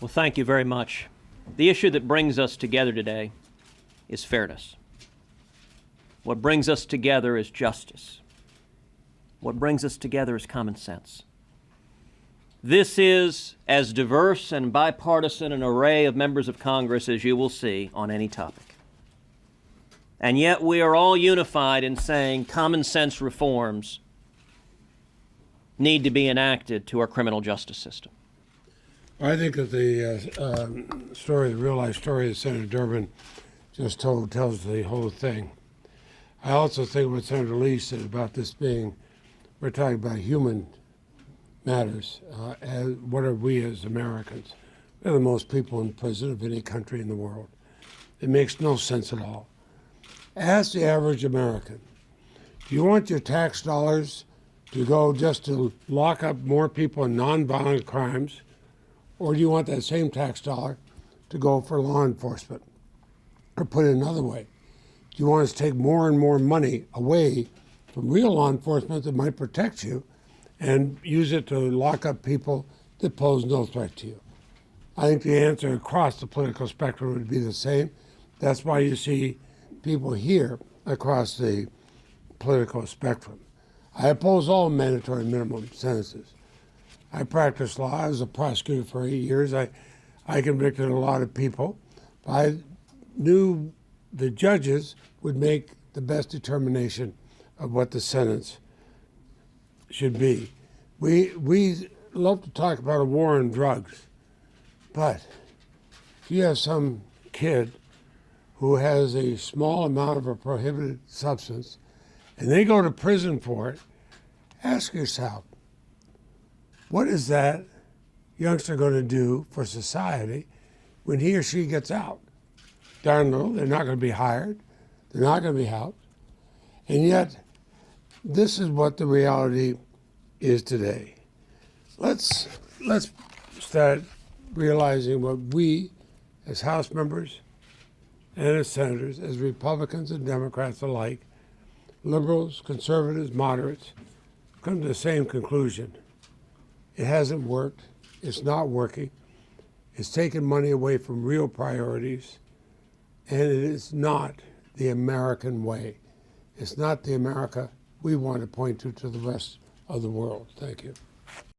Well, thank you very much. The issue that brings us together today is fairness. What brings us together is justice. What brings us together is common sense. This is as diverse and bipartisan an array of members of Congress as you will see on any topic. And yet we are all unified in saying common sense reforms need to be enacted to our criminal justice system. I think that the story, the real-life story that Senator Durbin just told tells the whole thing. I also think what Senator Leahy said about this being, we're talking about human matters. As what are we as Americans? We're the most people in prison of any country in the world. It makes no sense at all. Ask the average American, do you want your tax dollars to go just to lock up more people in nonviolent crimes, or do you want that same tax dollar to go for law enforcement? Or put it another way, do you want us to take more and more money away from real law enforcement that might protect you and use it to lock up people that pose no threat to you? I think the answer across the political spectrum would be the same. That's why you see people here across the political spectrum. I oppose all mandatory minimum sentences. I practiced law. I was a prosecutor for 8 years. I convicted a lot of people. I knew the judges would make the best determination of what the sentence should be. We love to talk about a war on drugs, but if you have some kid who has a small amount of a prohibited substance and they go to prison for it, ask yourself, what is that youngster going to do for society when he or she gets out? Darn little, they're not going to be hired, they're not going to be helped, and yet this is what the reality is today. Let's start realizing what we, as House members and as senators, as Republicans and Democrats alike, liberals, conservatives, moderates, come to the same conclusion. It hasn't worked. It's not working. It's taken money away from real priorities, and it is not the American way. It's not the America we want to point to the rest of the world. Thank you.